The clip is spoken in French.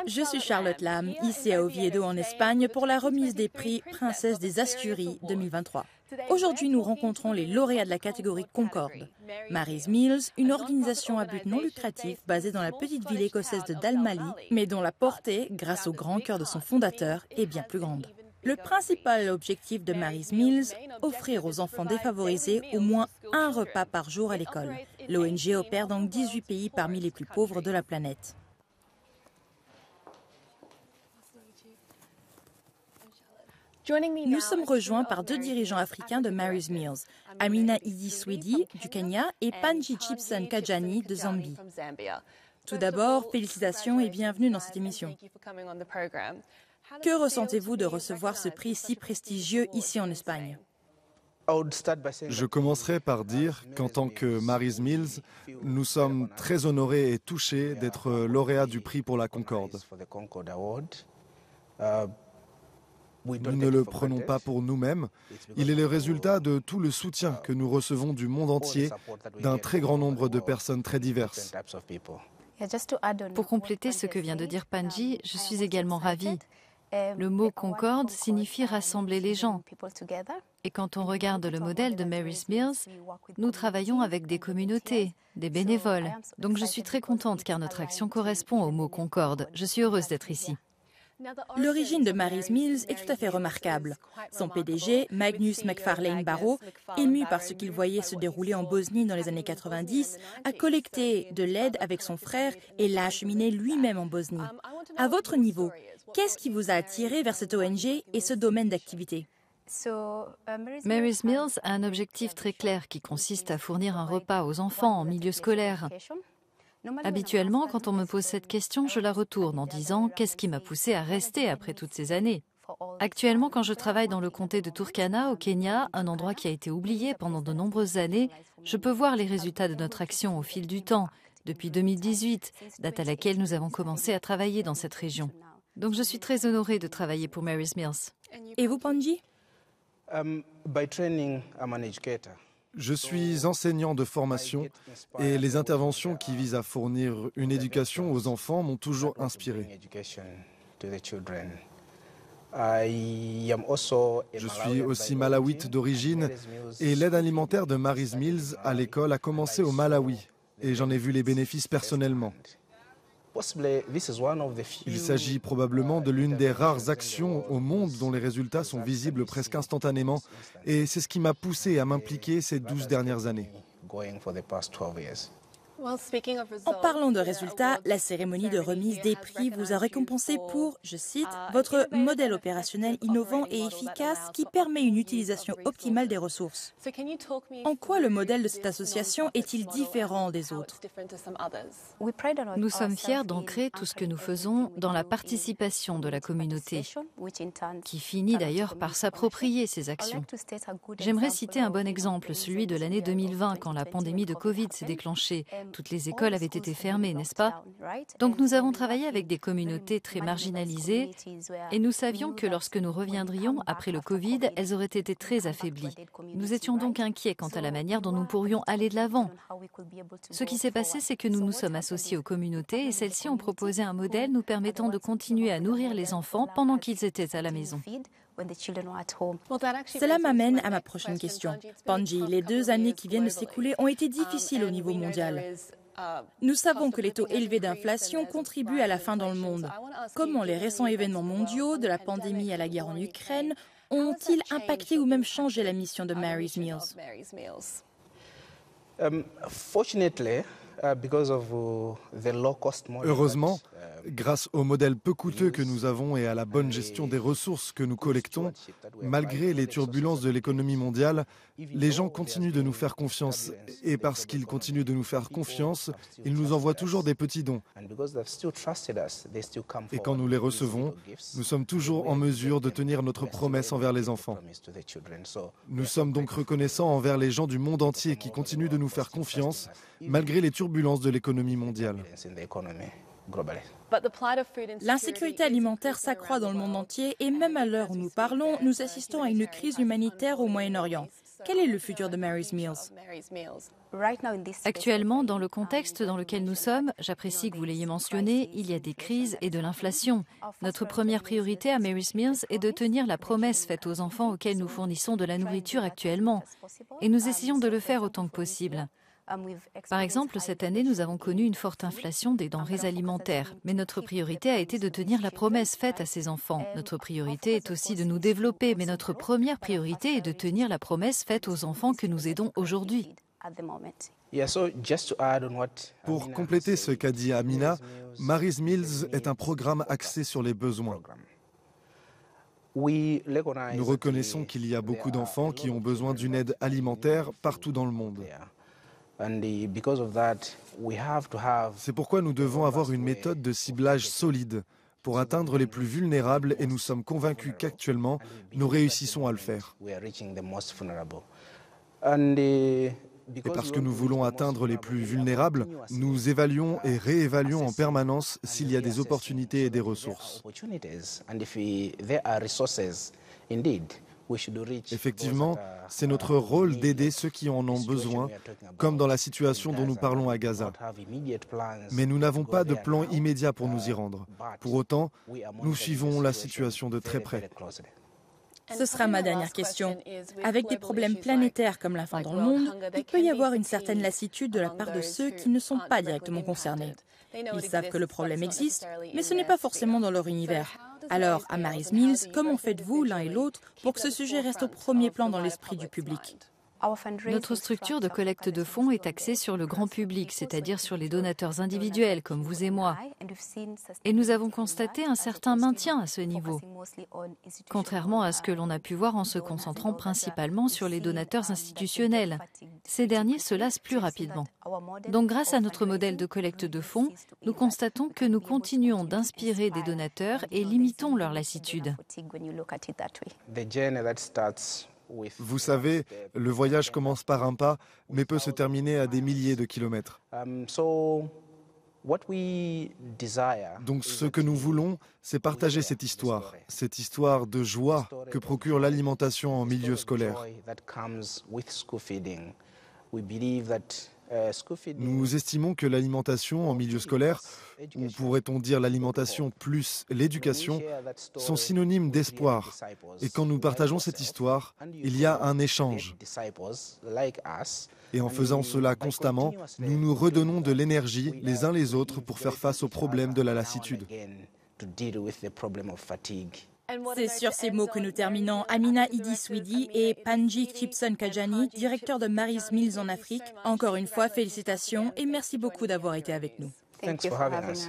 Je suis Charlotte Lam, ici à Oviedo en Espagne pour la remise des prix Princesse des Asturies 2023. Aujourd'hui, nous rencontrons les lauréats de la catégorie Concorde. Mary's Meals, une organisation à but non lucratif basée dans la petite ville écossaise de Dalmally, mais dont la portée, grâce au grand cœur de son fondateur, est bien plus grande. Le principal objectif de Mary's Meals, offrir aux enfants défavorisés au moins un repas par jour à l'école. L'ONG opère dans 18 pays parmi les plus pauvres de la planète. Nous sommes rejoints par deux dirigeants africains de Mary's Meals, Amina Idi Swedi du Kenya et Panji Chipson Kajani de Zambie. Tout d'abord, félicitations et bienvenue dans cette émission. Que ressentez-vous de recevoir ce prix si prestigieux ici en Espagne ? Je commencerai par dire qu'en tant que Mary's Meals, nous sommes très honorés et touchés d'être lauréats du prix pour la Concorde. Nous ne le prenons pas pour nous-mêmes. Il est le résultat de tout le soutien que nous recevons du monde entier, d'un très grand nombre de personnes très diverses. Pour compléter ce que vient de dire Panji, je suis également ravie. Le mot Concorde signifie rassembler les gens. Et quand on regarde le modèle de Mary's Meals, nous travaillons avec des communautés, des bénévoles. Donc je suis très contente car notre action correspond au mot Concorde. Je suis heureuse d'être ici. L'origine de Mary's Meals est tout à fait remarquable. Son PDG, Magnus McFarlane Barrow, ému par ce qu'il voyait se dérouler en Bosnie dans les années 90, a collecté de l'aide avec son frère et l'a acheminé lui-même en Bosnie. À votre niveau, qu'est-ce qui vous a attiré vers cette ONG et ce domaine d'activité ? Mary's Meals a un objectif très clair qui consiste à fournir un repas aux enfants en milieu scolaire. Habituellement, quand on me pose cette question, je la retourne en disant « Qu'est-ce qui m'a poussé à rester après toutes ces années ?» Actuellement, quand je travaille dans le comté de Turkana, au Kenya, un endroit qui a été oublié pendant de nombreuses années, je peux voir les résultats de notre action au fil du temps, depuis 2018, date à laquelle nous avons commencé à travailler dans cette région. Donc je suis très honorée de travailler pour Mary's Meals. Et vous, Panji ? Je suis enseignant de formation et les interventions qui visent à fournir une éducation aux enfants m'ont toujours inspiré. Je suis aussi malawite d'origine et l'aide alimentaire de Mary's Meals à l'école a commencé au Malawi et j'en ai vu les bénéfices personnellement. Il s'agit probablement de l'une des rares actions au monde dont les résultats sont visibles presque instantanément et c'est ce qui m'a poussé à m'impliquer ces 12 dernières années. En parlant de résultats, la cérémonie de remise des prix vous a récompensé pour, je cite, « votre modèle opérationnel innovant et efficace qui permet une utilisation optimale des ressources ». En quoi le modèle de cette association est-il différent des autres ? Nous sommes fiers d'ancrer tout ce que nous faisons dans la participation de la communauté, qui finit d'ailleurs par s'approprier ces actions. J'aimerais citer un bon exemple, celui de l'année 2020, quand la pandémie de Covid s'est déclenchée. Toutes les écoles avaient été fermées, n'est-ce pas ? Donc nous avons travaillé avec des communautés très marginalisées et nous savions que lorsque nous reviendrions après le Covid, elles auraient été très affaiblies. Nous étions donc inquiets quant à la manière dont nous pourrions aller de l'avant. Ce qui s'est passé, c'est que nous nous sommes associés aux communautés et celles-ci ont proposé un modèle nous permettant de continuer à nourrir les enfants pendant qu'ils étaient à la maison. Cela m'amène à ma prochaine question. Panji, les 2 années qui viennent de s'écouler ont été difficiles au niveau mondial. Nous savons que les taux élevés d'inflation contribuent à la faim dans le monde. Comment les récents événements mondiaux, de la pandémie à la guerre en Ukraine, ont-ils impacté ou même changé la mission de Mary's Meals ? Heureusement, grâce au modèle peu coûteux que nous avons et à la bonne gestion des ressources que nous collectons, malgré les turbulences de l'économie mondiale, les gens continuent de nous faire confiance. Et parce qu'ils continuent de nous faire confiance, ils nous envoient toujours des petits dons. Et quand nous les recevons, nous sommes toujours en mesure de tenir notre promesse envers les enfants. Nous sommes donc reconnaissants envers les gens du monde entier qui continuent de nous faire confiance, malgré les turbulences de l'économie mondiale. L'insécurité alimentaire s'accroît dans le monde entier et même à l'heure où nous parlons, nous assistons à une crise humanitaire au Moyen-Orient. Quel est le futur de Mary's Meals? Actuellement, dans le contexte dans lequel nous sommes, j'apprécie que vous l'ayez mentionné, il y a des crises et de l'inflation. Notre première priorité à Mary's Meals est de tenir la promesse faite aux enfants auxquels nous fournissons de la nourriture actuellement. Et nous essayons de le faire autant que possible. Par exemple, cette année, nous avons connu une forte inflation des denrées alimentaires. Mais notre priorité a été de tenir la promesse faite à ces enfants. Notre priorité est aussi de nous développer, mais notre première priorité est de tenir la promesse faite aux enfants que nous aidons aujourd'hui. Pour compléter ce qu'a dit Amina, Mary's Meals est un programme axé sur les besoins. Nous reconnaissons qu'il y a beaucoup d'enfants qui ont besoin d'une aide alimentaire partout dans le monde. C'est pourquoi nous devons avoir une méthode de ciblage solide pour atteindre les plus vulnérables et nous sommes convaincus qu'actuellement, nous réussissons à le faire. Et parce que nous voulons atteindre les plus vulnérables, nous évaluons et réévaluons en permanence s'il y a des opportunités et des ressources. Effectivement, c'est notre rôle d'aider ceux qui en ont besoin, comme dans la situation dont nous parlons à Gaza. Mais nous n'avons pas de plan immédiat pour nous y rendre. Pour autant, nous suivons la situation de très près. Ce sera ma dernière question. Avec des problèmes planétaires comme la faim dans le monde, il peut y avoir une certaine lassitude de la part de ceux qui ne sont pas directement concernés. Ils savent que le problème existe, mais ce n'est pas forcément dans leur univers. Alors, à Mary's Meals, comment faites-vous l'un et l'autre pour que ce sujet reste au premier plan dans l'esprit du public? Notre structure de collecte de fonds est axée sur le grand public, c'est-à-dire sur les donateurs individuels comme vous et moi. Et nous avons constaté un certain maintien à ce niveau, contrairement à ce que l'on a pu voir en se concentrant principalement sur les donateurs institutionnels. Ces derniers se lassent plus rapidement. Donc grâce à notre modèle de collecte de fonds, nous constatons que nous continuons d'inspirer des donateurs et limitons leur lassitude. Vous savez, le voyage commence par un pas, mais peut se terminer à des milliers de kilomètres. Donc ce que nous voulons, c'est partager cette histoire de joie que procure l'alimentation en milieu scolaire. Nous estimons que l'alimentation en milieu scolaire, ou pourrait-on dire l'alimentation plus l'éducation, sont synonymes d'espoir. Et quand nous partageons cette histoire, il y a un échange. Et en faisant cela constamment, nous nous redonnons de l'énergie les uns les autres pour faire face aux problèmes de la lassitude. C'est sur ces mots que nous terminons. Amina Idi-Swidi et Panji Chipson-Kajani, directeur de Mary's Meals en Afrique. Encore une fois, félicitations et merci beaucoup d'avoir été avec nous. Thanks for having us.